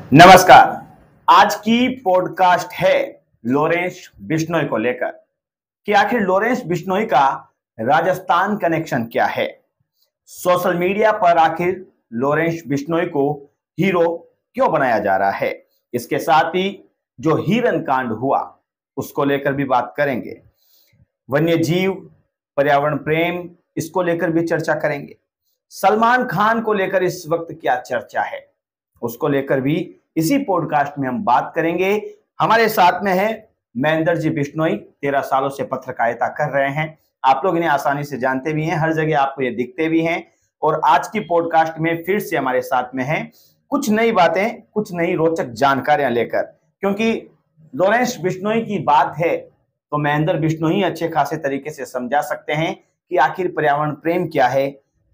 नमस्कार। आज की पॉडकास्ट है लॉरेंस बिश्नोई को लेकर कि आखिर लॉरेंस बिश्नोई का राजस्थान कनेक्शन क्या है। सोशल मीडिया पर आखिर लॉरेंस बिश्नोई को हीरो क्यों बनाया जा रहा है। इसके साथ ही जो हिरन कांड हुआ उसको लेकर भी बात करेंगे। वन्य जीव, पर्यावरण प्रेम, इसको लेकर भी चर्चा करेंगे। सलमान खान को लेकर इस वक्त क्या चर्चा है उसको लेकर भी इसी पॉडकास्ट में हम बात करेंगे। हमारे साथ में है महेंद्र जी बिश्नोई, 13 सालों से पत्रकारिता कर रहे हैं। आप लोग इन्हें आसानी से जानते भी हैं, हर जगह आपको ये दिखते भी हैं। और आज की पॉडकास्ट में फिर से हमारे साथ में हैं कुछ नई बातें, कुछ नई रोचक जानकारियां लेकर। क्योंकि लॉरेंस बिश्नोई की बात है तो महेंद्र बिश्नोई अच्छे खासे तरीके से समझा सकते हैं कि आखिर पर्यावरण प्रेम क्या है,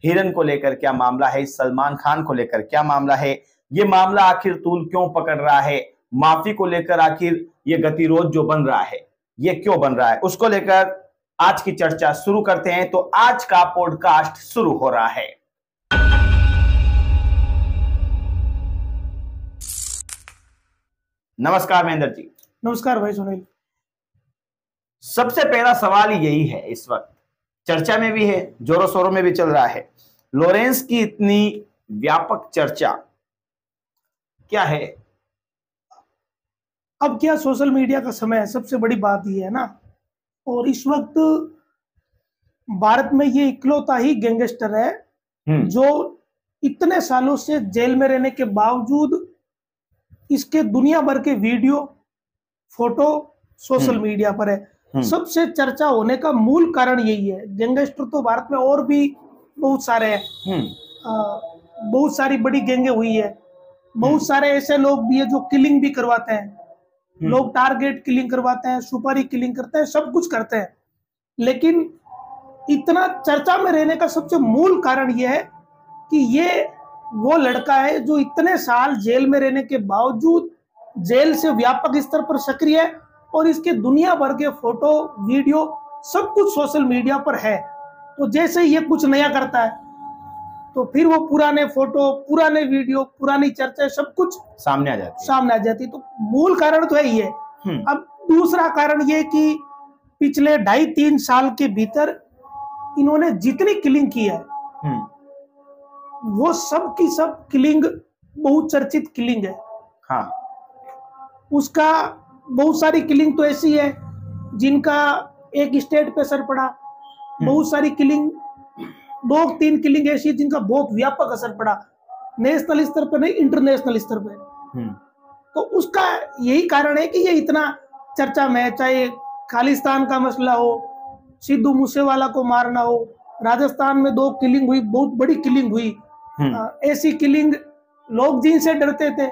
हिरन को लेकर क्या मामला है, सलमान खान को लेकर क्या मामला है, ये मामला आखिर तूल क्यों पकड़ रहा है, माफी को लेकर आखिर ये गतिरोध जो बन रहा है ये क्यों बन रहा है, उसको लेकर आज की चर्चा शुरू करते हैं। तो आज का पॉडकास्ट शुरू हो रहा है। नमस्कार महेंद्र जी। नमस्कार भाई सुनील। सबसे पहला सवाल यही है, इस वक्त चर्चा में भी है, जोरों शोरों में भी चल रहा है, लॉरेंस की इतनी व्यापक चर्चा क्या है। अब क्या सोशल मीडिया का समय है, सबसे बड़ी बात ये है ना। और इस वक्त भारत में ये इकलौता ही गैंगस्टर है जो इतने सालों से जेल में रहने के बावजूद इसके दुनिया भर के वीडियो, फोटो सोशल मीडिया पर है। सबसे चर्चा होने का मूल कारण यही है। गैंगस्टर तो भारत में और भी बहुत सारे हैं, बहुत सारी बड़ी गैंगे हुई है, बहुत सारे ऐसे लोग भी है जो किलिंग भी करवाते हैं। लोग टारगेट किलिंग करवाते हैं, सुपारी किलिंग करते हैं, सब कुछ करते हैं। लेकिन इतना चर्चा में रहने का सबसे मूल कारण यह है कि ये वो लड़का है जो इतने साल जेल में रहने के बावजूद जेल से व्यापक स्तर पर सक्रिय है और इसके दुनिया भर के फोटो, वीडियो सब कुछ सोशल मीडिया पर है। तो जैसे ये कुछ नया करता है तो फिर वो पुराने फोटो, पुराने वीडियो, पुरानी चर्चा सब कुछ सामने आ जाती। तो मूल कारण तो है ये। अब दूसरा कारण ये कि पिछले 2.5-3 साल के भीतर इन्होंने जितनी किलिंग की है वो सब की सब किलिंग बहुचर्चित किलिंग है। हाँ। उसका बहुत सारी किलिंग तो ऐसी है जिनका एक स्टेट पे असर पड़ा, बहुत सारी किलिंग, 2-3 किलिंग ऐसी जिनका बहुत व्यापक असर पड़ा, नेशनल स्तर पर नहीं, इंटरनेशनल स्तर पे। तो उसका यही कारण है कि ये इतना चर्चा में है। चाहे खालिस्तान का मसला हो, सिद्धू मूसेवाला को मारना हो, राजस्थान में 2 किलिंग हुई, बहुत बड़ी किलिंग हुई। ऐसी किलिंग लोग जिनसे डरते थे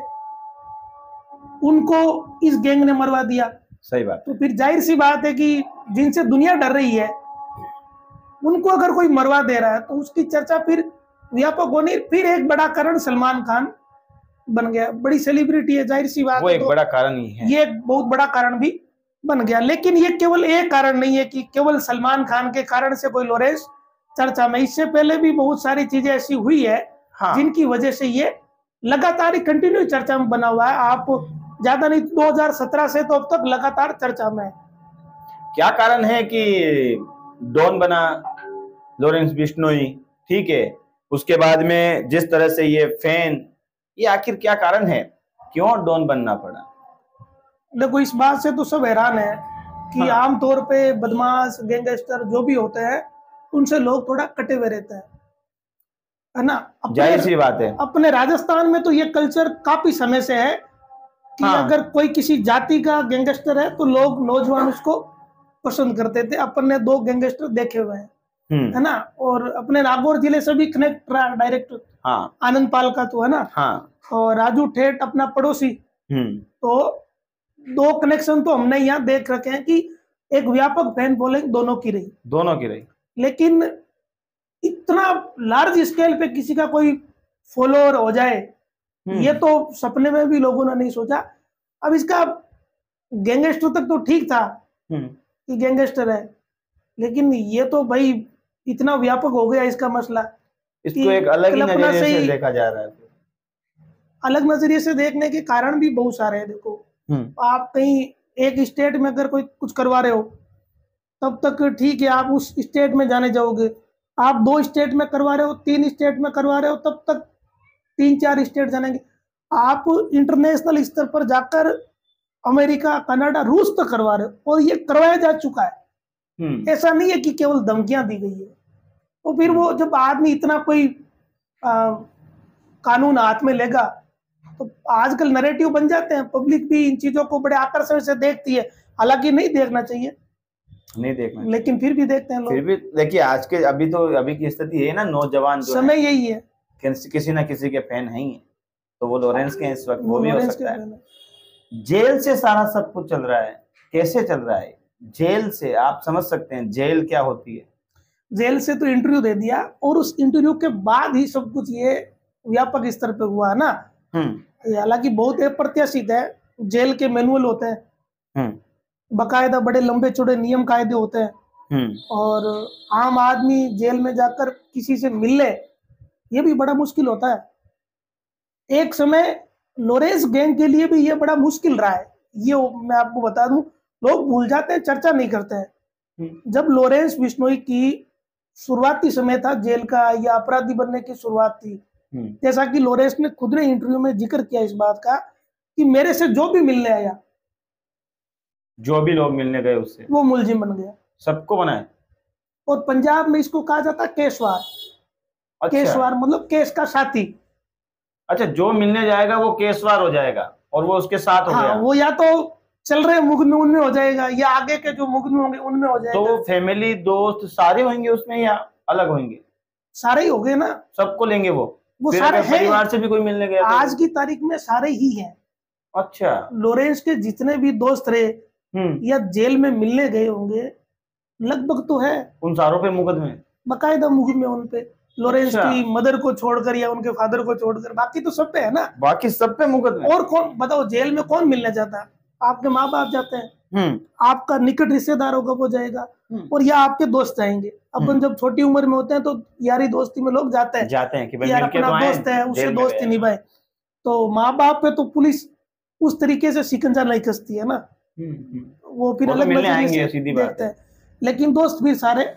उनको इस गैंग ने मरवा दिया। सही बात। तो फिर जाहिर सी बात है कि जिनसे दुनिया डर रही है उनको अगर कोई मरवा दे रहा है तो उसकी चर्चा फिर व्यापक होनी। फिर एक बड़ा कारण सलमान खान बन गया, बड़ी सेलिब्रिटी है, जाहिर सी बात वो है, एक बड़ा कारण ही है। ये एक बहुत बड़ा कारण भी बन गया। लेकिन ये केवल एक कारण नहीं है कि केवल सलमान खान के कारण से कोई लॉरेंस चर्चा में। इससे पहले भी बहुत सारी चीजें ऐसी हुई है जिनकी वजह से ये लगातार ही कंटिन्यू चर्चा में बना हुआ है। आप ज्यादा नहीं 2017 से तो अब तक लगातार चर्चा में है। क्या कारण है कि डॉन बना लॉरेंस बिश्नोई, ठीक है, उसके बाद में जिस तरह से ये फैन, ये आखिर क्या कारण है, क्यों डॉन बनना पड़ा? देखो, इस बात से तो सब हैरान है कि आमतौर पे बदमाश, गैंगस्टर जो भी होते हैं उनसे लोग थोड़ा कटे हुए रहते हैं, है ना। जाहिर सी बात है। अपने राजस्थान में तो ये कल्चर काफी समय से है कि अगर कोई किसी जाति का गैंगस्टर है तो लोग, नौजवान उसको पसंद करते थे। अपन ने 2 गैंगस्टर देखे हुए हैं, है ना। और अपने नागौर जिले से भी कनेक्ट रहा डायरेक्ट, आनंद पाल का तो है ना, और राजू ठेठ अपना पड़ोसी। तो 2 कनेक्शन तो हमने यहाँ देख रखे हैं कि एक व्यापक फैन फॉलोइंग दोनों की रही। लेकिन इतना लार्ज स्केल पे किसी का कोई फॉलोअर हो जाए ये तो सपने में भी लोगों ने नहीं सोचा। अब इसका गैंगस्टर तक तो ठीक था कि गैंगस्टर है, लेकिन ये तो भाई इतना व्यापक हो गया इसका मसला, इसको एक अलग ही नजरिए से देखा जा रहा है। अलग नजरिए से देखने के कारण भी बहुत सारे हैं। देखो, आप कहीं एक स्टेट में अगर कोई कुछ करवा रहे हो तब तक ठीक है, आप उस स्टेट में जाने जाओगे। आप 2 स्टेट में करवा रहे हो, 3 स्टेट में करवा रहे हो, तब तक 3-4 स्टेट जानेंगे। आप इंटरनेशनल स्तर पर जाकर अमेरिका, कनाडा, रूस तक करवा रहे हो, और ये करवाया जा चुका है। ऐसा नहीं है कि केवल धमकियां दी गई है। तो फिर वो जब आदमी इतना कोई कानून हाथ में लेगा तो आजकल नैरेटिव बन जाते हैं, पब्लिक भी इन चीजों को बड़े आकर्षण से देखती है। हालांकि नहीं देखना चाहिए, नहीं देखना, लेकिन फिर भी देखते हैं लोग। फिर भी देखिए, आज के अभी की स्थिति है ना, नौजवान जो समय यही है, किसी ना किसी के फैन है ही है, तो वो लॉरेंस के इस वक्त वो भी हो सकता है। जेल से सारा सब कुछ चल रहा है, कैसे चल रहा है? जेल से आप समझ सकते हैं जेल क्या होती है। जेल से तो इंटरव्यू दे दिया, और उस इंटरव्यू के बाद ही सब कुछ ये व्यापक स्तर पे हुआ है ना। हालांकि बहुत अप्रत्याशित है। जेल के मैनुअल होते हैं, बकायदा बड़े लंबे चौड़े नियम कायदे होते हैं, और आम आदमी जेल में जाकर किसी से मिलने ये भी बड़ा मुश्किल होता है। एक समय लॉरेंस गैंग के लिए भी ये बड़ा मुश्किल रहा है। ये मैं आपको बता दूं, लोग भूल जाते हैं, चर्चा नहीं करते हैं। जब लॉरेंस बिश्नोई की शुरुआती समय था जेल का, या अपराधी बनने की शुरुआत थी, जैसा कि लॉरेंस ने खुद ने इंटरव्यू में जिक्र किया इस बात का कि मेरे से जो भी मिलने आया, जो भी लोग मिलने गए उससे वो मुलजिम बन गया, सबको बनाए। और पंजाब में इसको कहा जाता है केसवार। अच्छा। केसवार मतलब केस का साथी। अच्छा, जो मिलने जाएगा वो केसवार हो जाएगा, और वो उसके साथ हो गया। वो या तो चल रहे मुकदमे उनमें हो जाएगा, या आगे के जो मुकदमे होंगे उनमें हो जाएगा। तो फैमिली दोस्त सारे होंगे उसमें, या अलग होंगे? सारे ही हो गए ना, सबको लेंगे वो सारे हैं। परिवार से भी कोई मिलने गया आज की तारीख में सारे ही हैं। अच्छा, लॉरेंस के जितने भी दोस्त रहे या जेल में मिलने गए होंगे, लगभग तो है। उन सारों पे मुकदमे, बकायदा मुकदमे उन पे। लॉरेंस की मदर को छोड़कर या उनके फादर को छोड़कर, बाकी तो सब पे है ना। बाकी सब पे मुकदमे। और कौन बताओ, जेल में कौन मिलने जाता है? आपके माँ बाप जाते हैं, आपका निकट रिश्तेदार होगा वो जाएगा, और या आपके दोस्त जाएंगे। अपन जब छोटी उम्र में होते हैं तो यारी दोस्ती में लोग जाते हैं कि भाई यार अपना दोस्त है, उससे दोस्ती निभाए। तो माँ बाप पे तो पुलिस उस तरीके से शिकंजा नहीं कसती है ना, वो फिर अलग नजरिए से देखते हैं। लेकिन दोस्त भी सारे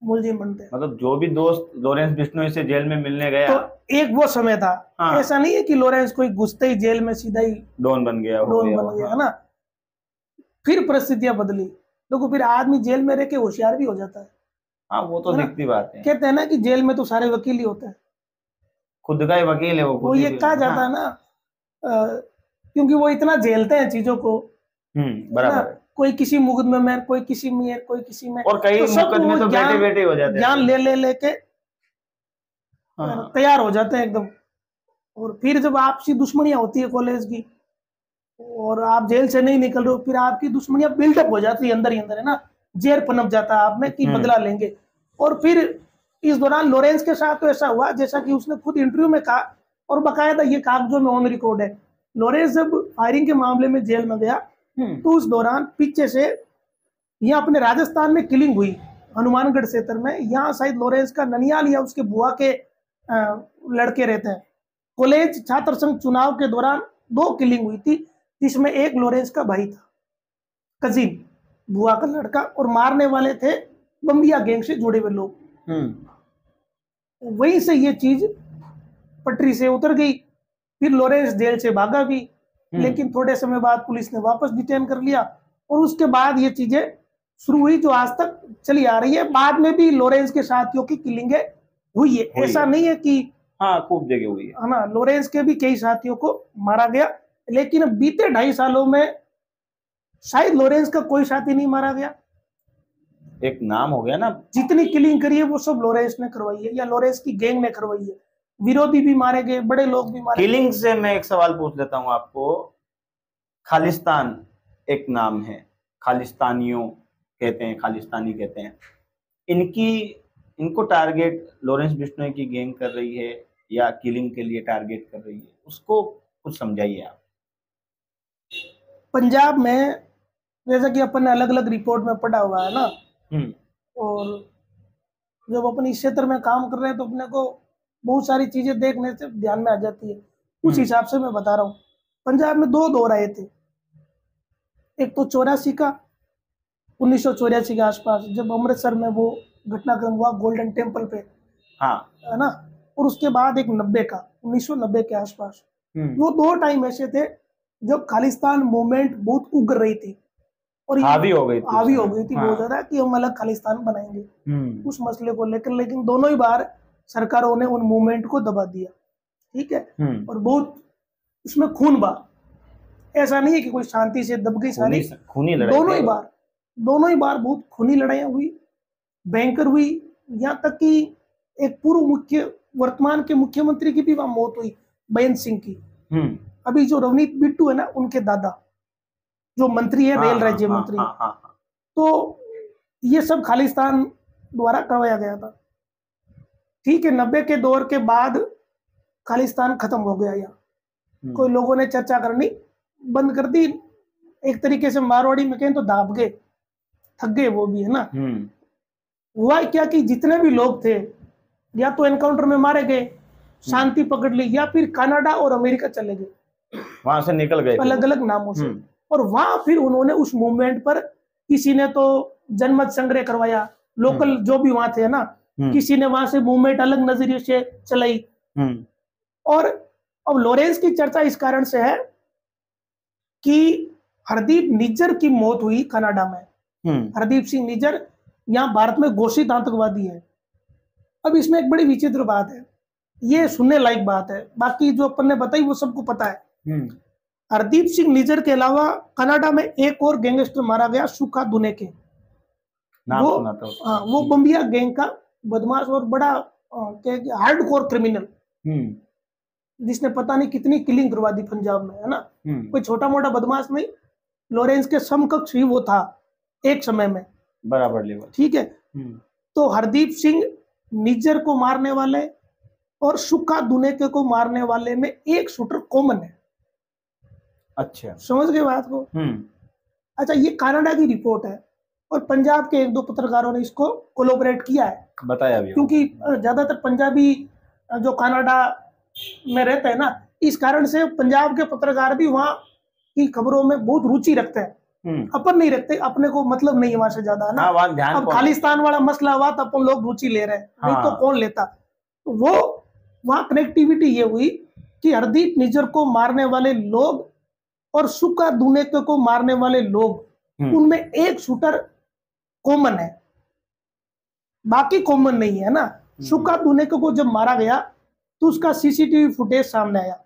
मुलजिम बनते हैं। मतलब जो भी दोस्त लॉरेंस बिश्नोई से जेल में मिलने गया, तो एक वो समय था। ऐसा नहीं है कि लॉरेंस कोई घुसते ही जेल में सीधा ही डॉन बन गया है ना। फिर परिस्थितियां बदली, देखो फिर आदमी जेल में रह के होशियार भी हो जाता है। हाँ, वो तो दिखती बात है। कहते हैं ना कि जेल में तो सारे वकील ही होते हैं, खुद का ही वकील है वो ये कहा जाता है ना, क्योंकि वो इतना झेलते हैं चीजों को। बराबर। कोई किसी मुकदमे में, कोई किसी में, कोई किसी में, और कई मुकदमे तो बैठे बैठे हो जाते हैं, ज्ञान ले लेके तैयार हो जाते हैं एकदम। और फिर जब आपसी दुश्मनियां होती है कॉलेज की, और आप जेल से नहीं निकल रहे हो, फिर आपकी दुश्मनियां बिल्डअप हो जाती है अंदर ही अंदर, है ना। जेर पनप जाता है आप में कि बदला लेंगे। और फिर इस दौरान लॉरेंस के साथ तो ऐसा हुआ, जैसा कि उसने खुद इंटरव्यू में कहा, और बकायदा ये कागजों में ऑन रिकॉर्ड है। लॉरेंस जब फायरिंग के मामले में जेल में गया तो उस दौरान पीछे से यहाँ अपने राजस्थान में किलिंग हुई, हनुमानगढ़ क्षेत्र में। यहाँ शायद लॉरेंस का ननियाल या उसके बुआ के लड़के रहते हैं। कॉलेज छात्र संघ चुनाव के दौरान 2 किलिंग हुई थी, जिसमें एक लॉरेंस का भाई था, कजिन, बुआ का लड़का, और मारने वाले थे बम्बिया गैंग से जुड़े हुए लोग। वहीं से ये चीज पटरी से उतर गई। फिर लॉरेंस जेल से भागा भी, लेकिन थोड़े समय बाद पुलिस ने वापस डिटेन कर लिया, और उसके बाद ये चीजें शुरू हुई जो आज तक चली आ रही है। बाद में भी लॉरेंस के साथियों की किलिंगें हुई है, ऐसा नहीं है कि खूब जगह हुई है ना। लॉरेंस के भी कई साथियों को मारा गया, लेकिन बीते 2.5 सालों में शायद लॉरेंस का कोई साथी नहीं मारा गया। एक नाम हो गया ना, जितनी किलिंग करी है वो सब लॉरेंस ने करवाई है, या लॉरेंस की गैंग ने करवाई है। विरोधी भी मारे गए, बड़े लोग भी मारे। किलिंग से मैं एक सवाल पूछ लेता हूं आपको। खालिस्तान एक नाम है, खालिस्तानियों कहते हैं, खालिस्तानी कहते हैं। इनको टारगेट लॉरेंस बिश्नोई की गैंग कर रही है, या किलिंग के लिए टारगेट कर रही है? उसको कुछ समझाइए आप। पंजाब में जैसा कि अपन ने अलग अलग रिपोर्ट में पढ़ा हुआ है ना, और जब अपन इस क्षेत्र में काम कर रहे हैं तो अपने को बहुत सारी चीजें देखने से ध्यान में आ जाती है। उस हिसाब से मैं बता रहा हूँ। पंजाब में दो दौर आए थे, एक तो 84 का, 1984 के आसपास, जब अमृतसर में वो घटनाक्रम हुआ गोल्डन टेम्पल पे, हाँ, है ना, और उसके बाद एक 90 का, 1990 के आसपास। वो दो टाइम ऐसे थे जब खालिस्तान मूवमेंट बहुत उग्र रही थी और हावी हो गई थी बहुत ज्यादा कि हम अलग खालिस्तान बनाएंगे उस मसले को लेकर। लेकिन दोनों ही बार सरकारों ने उन मूवमेंट को दबा दिया, ठीक है। और बहुत उसमें खून बहा, ऐसा नहीं है कि कोई शांति से दब गई सारी, खूनी लड़ाई, दोनों ही बार बहुत खूनी लड़ाइयां हुई, भयंकर हुई। यहाँ तक कि एक पूर्व वर्तमान के मुख्यमंत्री की भी वहां मौत हुई, बेअंत सिंह की। अभी जो रवनीत बिट्टू है ना, उनके दादा जो मंत्री है, रेल राज्य मंत्री। तो ये सब खालिस्तान द्वारा करवाया गया था, ठीक है। 90 के दौर के बाद खालिस्तान खत्म हो गया। यहाँ कोई लोगों ने चर्चा करनी बंद कर दी, एक तरीके से मारवाड़ी में कहें तो दाब गए, थक गए वो भी, है ना। हुआ क्या कि जितने भी लोग थे या तो एनकाउंटर में मारे गए, शांति पकड़ ली, या फिर कनाडा और अमेरिका चले गए, वहां से निकल गए अलग अलग नामों से। और वहां फिर उन्होंने उस मूवमेंट पर, किसी ने तो जनमत संग्रह करवाया, लोकल जो भी वहां थे ना, किसी ने वहां से मूवमेंट अलग नजरिए से चलाई। और अब लॉरेंस की चर्चा इस कारण से है कि हरदीप निज्जर की मौत हुई कनाडा में। हरदीप सिंह निज्जर यहाँ भारत में घोषित आतंकवादी है। अब इसमें एक बड़ी विचित्र बात है, ये सुनने लायक बात है, बाकी जो अपन ने बताई वो सबको पता है। हरदीप सिंह निज्जर के अलावा कनाडा में एक और गैंगस्टर मारा गया, सुखा दुने के। वो बम्बिया गैंग का बदमाश और बड़ा हार्डकोर क्रिमिनल, जिसने पता नहीं कितनी किलिंग करवा दी पंजाब में, है ना। कोई छोटा मोटा बदमाश नहीं, लॉरेंस के समकक्ष ही वो था एक समय में, बराबर लेवल, ठीक है। तो हरदीप सिंह निज्जर को मारने वाले और सुखा दुनेके को मारने वाले में एक शूटर कॉमन है। अच्छा, समझ गए बात को। अच्छा, ये कनाडा की रिपोर्ट है और पंजाब के एक दो पत्रकारों ने इसको कोलैबोरेट किया है, बताया भी, क्योंकि ज्यादातर पंजाबी जो कनाडा में रहते हैं ना, इस कारण से पंजाब के पत्रकार भी वहाँ की खबरों में बहुत रुचि रखते हैं। अपन नहीं रखते, अपने को मतलब नहीं है वहां से ज्यादा, है ना। अब खालिस्तान वाला मसला हुआ तो अपन लोग रुचि ले रहे हैं, नहीं तो कौन लेता। तो वो वहां कनेक्टिविटी ये हुई कि हरदीप निज्जर को मारने वाले लोग और सुखा दुनेके को मारने वाले लोग, उनमें एक शूटर कॉमन है, बाकी कॉमन नहीं है ना। सुखा दुनेके को जब मारा गया तो उसका सीसीटीवी फुटेज सामने आया,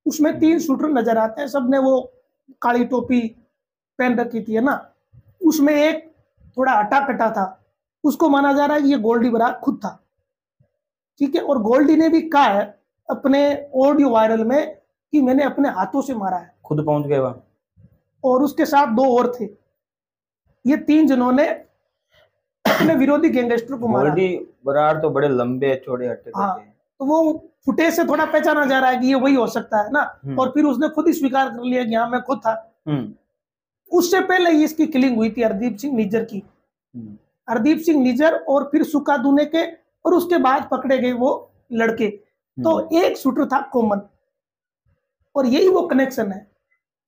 उसमें 3 शूटर नजर आते हैं, सबने वो काली टोपी पहन रखी थी, है ना। उसमें एक थोड़ा हटा कटा था, उसको माना जा रहा है कि ये गोल्डी बरार खुद था, ठीक है। और गोल्डी ने भी कहा है अपने ऑडियो वायरल में कि मैंने अपने हाथों से मारा है, खुद पहुंच गए वहां। और उसके साथ 2 और थे, ये 3 जिन्होंने अपने विरोधी गैंगस्टर को मारा। गोल्डी बरार तो बड़े लंबे चौड़े हट्टे थे। तो वो फुटेज से थोड़ा पहचाना जा रहा है कि ये वही हो सकता है ना। और फिर उसने खुद ही स्वीकार कर लिया कि हाँ मैं खुद था। उससे पहले ही इसकी किलिंग हुई थी हरदीप सिंह निज्जर की। हरदीप सिंह निज्जर और फिर सुखा दुनेके, और उसके बाद पकड़े गए वो लड़के। तो एक शूटर था कॉमन, और यही वो कनेक्शन है।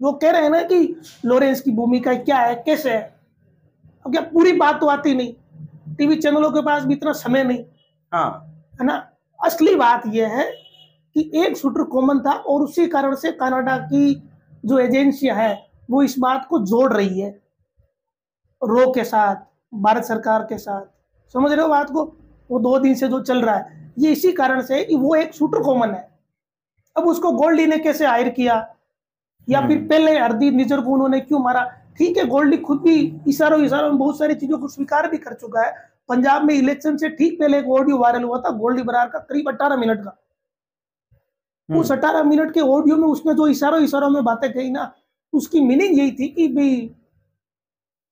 वो कह रहे हैं ना कि लॉरेंस की भूमिका क्या है, कैसे है। अब क्या पूरी बात तो आती नहीं, टीवी चैनलों के पास भी इतना समय नहीं, है ना। असली बात यह है कि एक शूटर कॉमन था, और उसी कारण से कनाडा की जो एजेंसियां है वो इस बात को जोड़ रही है रो के साथ, भारत सरकार के साथ। समझ रहे हो बात को। वो 2 दिन से जो चल रहा है ये इसी कारण से कि वो एक शूटर कॉमन है। अब उसको गोल्डी ने कैसे हायर किया, या फिर पहले हरदीप निज्जर को उन्होंने क्यों मारा। ठीक है, गोल्डी खुद भी इशारों में बहुत सारी चीजों को स्वीकार भी कर चुका है। पंजाब में इलेक्शन से ठीक पहले एक ऑडियो वायरल हुआ था गोल्डी बरार का, करीब 18 मिनट का। उस 18 मिनट के ऑडियो में उसने जो इशारों में बातें कही ना, उसकी मीनिंग यही थी कि भाई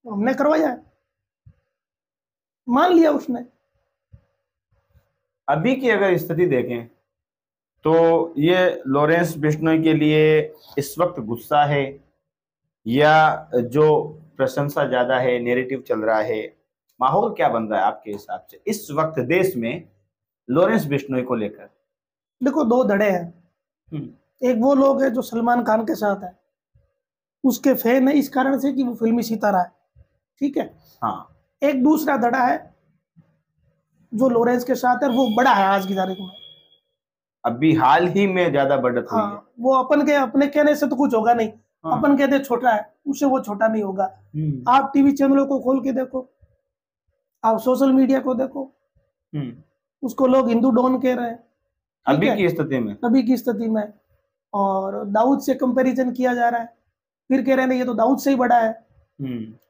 हमने करवाया है, मान लिया उसने। अभी की अगर स्थिति देखें तो ये लॉरेंस बिश्नोई के लिए इस वक्त गुस्सा है या जो प्रशंसा ज्यादा है, नैरेटिव चल रहा है, माहौल क्या बन रहा है आपके हिसाब से इस वक्त देश में लॉरेंस बिश्नोई को लेकर? देखो, दो धड़े हैं। एक वो लोग हैं जो सलमान खान के साथ है, उसके फैन है इस कारण से कि वो फिल्मी सितारा है, ठीक है। हाँ। एक दूसरा धड़ा है जो लॉरेंस के साथ है, वो बड़ा है आज की तारीख में। अभी हाल ही में ज्यादा बढ़त हुई है। हाँ, वो अपने कहने से तो कुछ होगा नहीं। हाँ। अपन कहते छोटा है, उससे वो छोटा नहीं होगा। आप टीवी चैनलों को खोल के देखो, आप सोशल मीडिया को देखो, उसको लोग हिंदू डॉन कह रहे हैं अभी की स्थिति में। अभी की स्थिति में। और दाऊद से कंपैरिजन किया जा रहा है, फिर कह रहे हैं ये तो दाऊद से ही बड़ा है,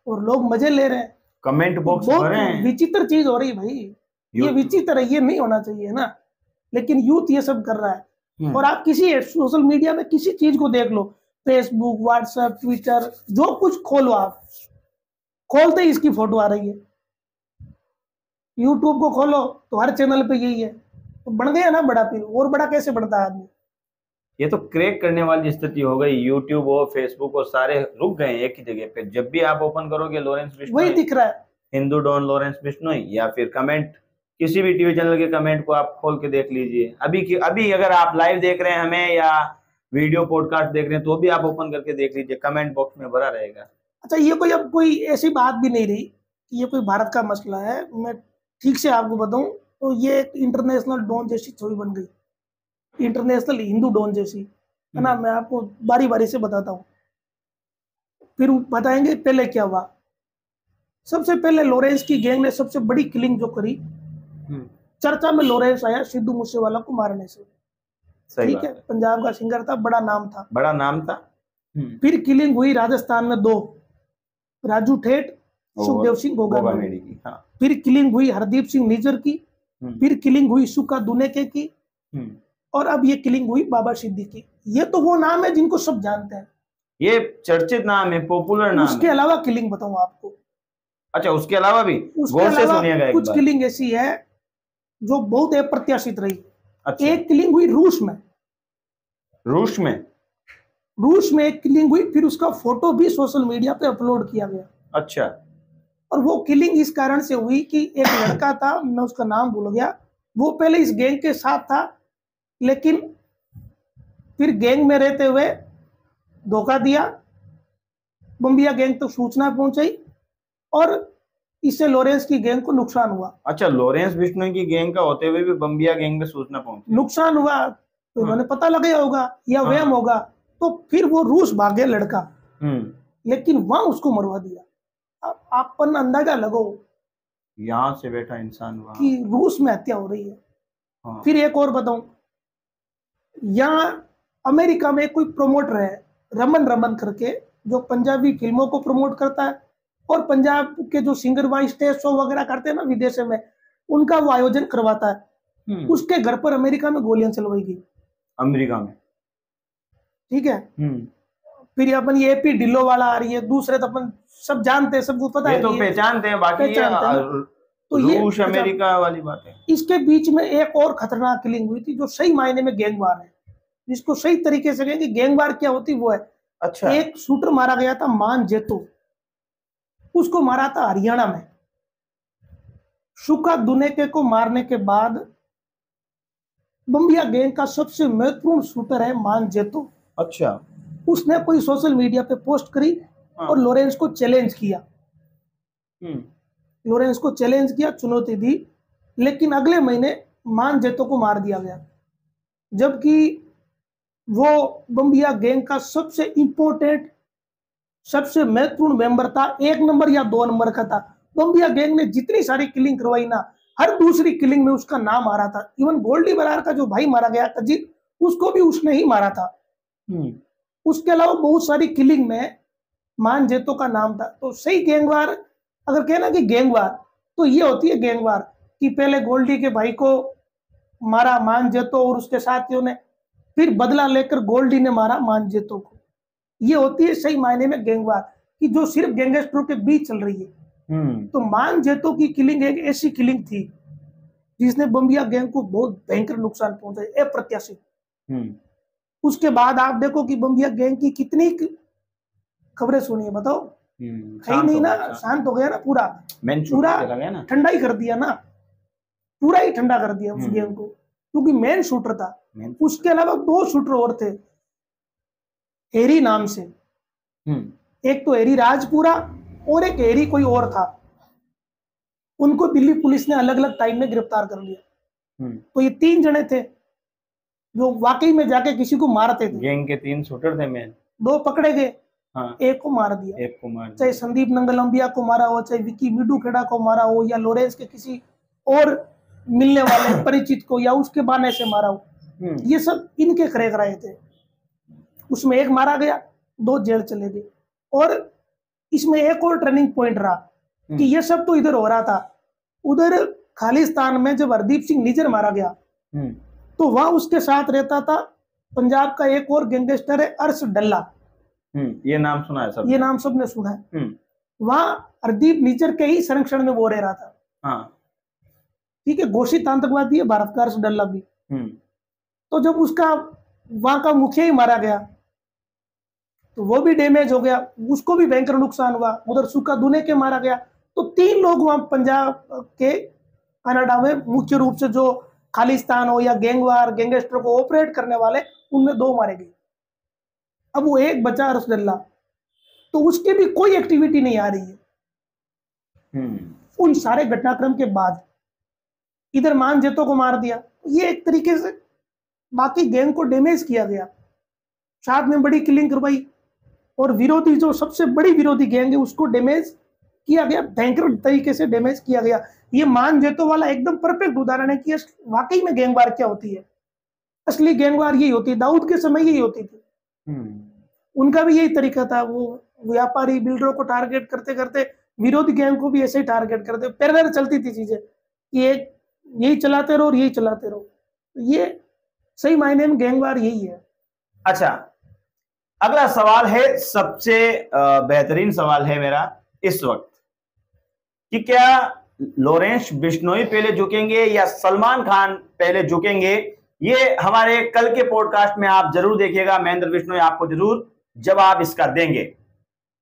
और लोग मजे ले रहे हैं। कमेंट बॉक्स भरे हैं। विचित्र चीज हो रही है भाई, ये विचित्र है, ये नहीं होना चाहिए ना, लेकिन यूथ ये सब कर रहा है। और आप किसी सोशल मीडिया में किसी चीज को देख लो, फेसबुक, व्हाट्सएप, ट्विटर, जो कुछ खोलो, आप खोलते ही इसकी फोटो आ रही है। यूट्यूब को खोलो तो हर चैनल पे यही है, तो बन गया ना बड़ा। फिर और बड़ा कैसे बढ़ता है आदमी? ये तो क्रैक करने वाली स्थिति हो गई। यूट्यूब और फेसबुक और सारे रुक गए एक ही जगह पे। जब भी आप ओपन करोगे लॉरेंस बिश्नोई वही दिख रहा है, हिंदू डॉन लॉरेंस बिश्नोई, या फिर कमेंट, किसी भी टीवी चैनल के कमेंट को आप खोल के देख लीजिए। अभी अगर आप लाइव देख रहे हैं हमें या वीडियो पॉडकास्ट देख रहे हैं, तो भी आप ओपन करके देख लीजिए, कमेंट बॉक्स में भरा रहेगा। अच्छा, ये अब कोई ऐसी बात भी नहीं रही कि ये कोई भारत का मसला है। मैं ठीक से आपको बताऊं तो ये एक इंटरनेशनल डॉन जैसी छवि बन गई, इंटरनेशनल हिंदू डॉन जैसी, है ना। मैं आपको बारी बारी से बताता हूँ, फिर बताएंगे पहले क्या हुआ। सबसे पहले लॉरेंस की गैंग ने सबसे बड़ी किलिंग जो करी, चर्चा में लॉरेंस आया सिद्धू मूसेवाला को मारने से, ठीक है। पंजाब का सिंगर था, बड़ा नाम था। फिर किलिंग हुई राजस्थान में 2, राजू ठेठ, सुखदेव सिंह गोगामेड़ी की। हाँ। फिर किलिंग हुई हरदीप सिंह निज्जर की। फिर किलिंग हुई सुका दुनेके की। और अब ये किलिंग हुई बाबा सिद्दीकी। ये तो वो नाम है जिनको सब जानते हैं, ये चर्चित नाम है, पॉपुलर नाम है। उसके अलावा किलिंग बताऊं आपको? अच्छा, उसके अलावा भी गौर से सुनिएगा। कुछ किलिंग ऐसी है जो बहुत अप्रत्याशित रही। अच्छा। एक किलिंग हुई रूस में एक किलिंग हुई, फिर उसका फोटो भी सोशल मीडिया पे अपलोड किया गया। अच्छा। और वो किलिंग इस कारण से हुई कि एक लड़का था, मैं उसका नाम भूल गया, वो पहले इस गैंग के साथ था, लेकिन फिर गैंग में रहते हुए धोखा दिया, बम्बिया गैंग तक सूचना पहुंचाई और इससे लॉरेंस की गैंग को नुकसान हुआ। अच्छा, लॉरेंस बिश्नोई की गैंग का होते हुए भी बम्बिया गैंग में सूचना पहुंची, नुकसान हुआ, तो उन्होंने पता लगाया होगा या वहम होगा, तो फिर वो रूस भागे लड़का, लेकिन वहां उसको मरवा दिया। अब आप अंदाजा लगो, यहाँ से बैठा इंसान वहां कि रूस में हत्या हो रही है। फिर एक और बताऊं, यहाँ अमेरिका में कोई प्रोमोटर है रमन करके, जो पंजाबी फिल्मों को प्रमोट करता है, और पंजाब के जो सिंगर वहां स्टेज शो वगैरह करते हैं ना विदेश में, उनका वो आयोजन करवाता है। उसके घर पर अमेरिका में गोलियां चलवाई गई, अमेरिका में, ठीक है। फिर अपन ये एपी ढिल्लो वाला आ रही है, दूसरे तो अपन सब जानते हैं, सबको पता है, तो पहचानते हैं, बाकी तो रूस अमेरिका वाली बात है। इसके बीच में एक और खतरनाक किलिंग हुई थी जो सही मायने में गैंगवार है, जिसको सही तरीके से कहेंगे गैंगवार क्या होती वो है। अच्छा। एक शूटर मारा गया था मान जेतो, उसको मारा था हरियाणा में। सुका दुनेके को मारने के बाद बम्बिया गैंग का सबसे महत्वपूर्ण शूटर है मान जेतो। अच्छा। उसने कोई सोशल मीडिया पे पोस्ट करी और लॉरेंस को चैलेंज किया, चुनौती दी, लेकिन अगले महीने मान जेतो को मार दिया गया, जबकि वो बम्बिया गैंग का सबसे इंपॉर्टेंट, सबसे महत्वपूर्ण मेंबर था, 1 नंबर या 2 नंबर का था। बम्बिया गैंग ने जितनी सारी किलिंग करवाई ना, हर दूसरी किलिंग में उसका नाम आ रहा था। इवन गोल्डी बरार का जो भाई मारा गया अजीत, उसको भी उसने ही मारा था। उसके अलावा बहुत सारी किलिंग में मान जेतो का नाम था। तो सही गैंगवार अगर कहना कि गैंगवार, तो ये होती है गैंगवार कि पहले गोल्डी के भाई को मारा मान जेतो और उसके साथियों ने, फिर बदला लेकर गोल्डी ने मारा मान जेतो को। ये होती है सही मायने में गैंगवार, कि जो सिर्फ गैंगस्टरों के बीच चल रही है। तो मान जेतो की किलिंग एक ऐसी किलिंग थी जिसने बम्बिया गैंग को बहुत भयंकर नुकसान पहुंचाया, अप्रत्याशित। उसके बाद आप देखो कि बम्बिया गैंग की कितनी खबरें सुनिए, बताओ। है नहीं ना, शांत हो गया ना, पूरा ठंडा ही कर दिया ना, पूरा ही ठंडा कर दिया उस गैंग को, क्योंकि मेन शूटर था। उसके अलावा 2 शूटर और थे एरी नाम से। एक तो एरी राजपुरा और एक एरी कोई और था। उनको दिल्ली पुलिस ने अलग अलग टाइम में गिरफ्तार कर लिया। तो ये 3 जने थे जो वाकई में जाके किसी को मारते थे। गैंग के 3 शूटर थे मेन। 2 पकड़े गए, हाँ। एक को मार दिया। चाहे संदीप नंगलंबिया को मारा हो, चाहे विकी मिडू खेड़ा को मारा हो, या लॉरेंस के किसी और मिलने वाले परिचित को, या उसके बहाने से मारा हो, ये सब इनके खरे कराए थे। उसमें एक मारा गया, 2 जेल चले गए। और इसमें एक और टर्निंग पॉइंट रहा कि ये सब तो इधर हो रहा था, उधर खालिस्तान में जब हरदीप सिंह निज्जर मारा गया तो वहां उसके साथ रहता था पंजाब का एक और गैंगस्टर है अर्श डल्ला। ये नाम सुना है सब, ये नाम सबने सुना है। वहां हरदीप निज्जर के ही संरक्षण में वो रह रहा था। हाँ। ठीक है, घोषित आतंकवादी है भारत का अर्श डल्ला भी। तो जब उसका वहां का मुखिया ही मारा गया तो वो भी डैमेज हो गया, उसको भी भयंकर नुकसान हुआ। उधर सुक्का दुने के मारा गया। तो 3 लोग वहां पंजाब के कनाडा में मुख्य रूप से जो खालिस्तान हो या गैंगवार गैंगस्टर को ऑपरेट करने वाले, उनमें 2 मारे गए। अब वो एक बचा अर्श डल्ला, तो उसकी भी कोई एक्टिविटी नहीं आ रही है। उन सारे घटनाक्रम के बाद इधर मान जेतो को मार दिया। ये एक तरीके से बाकी गैंग को डैमेज किया गया, साथ में बड़ी किलिंग करवाई, और विरोधी जो सबसे बड़ी विरोधी गैंग है उसको डैमेज किया गया, भयंकर तरीके से डैमेज किया गया। ये मान जेतो वाला एकदम परफेक्ट उदाहरण है कि वाकई में गैंगवार क्या होती है। असली गैंगवार यही होती है, दाऊद के समय यही होती थी। उनका भी यही तरीका था, वो व्यापारी बिल्डरों को टारगेट करते करते विरोधी गैंग को भी ऐसे ही टारगेट करते, पैरेलल चलती थी चीजें कि एक यही चलाते रहो और यही चलाते रहो। ये सही मायने में गैंगवार यही है। अच्छा, अगला सवाल है, सबसे बेहतरीन सवाल है मेरा इस वक्त, कि क्या लॉरेंस बिश्नोई पहले झुकेंगे या सलमान खान पहले झुकेंगे? ये हमारे कल के पॉडकास्ट में आप जरूर देखिएगा। महेंद्र बिश्नोई आपको जरूर जवाब इसका देंगे।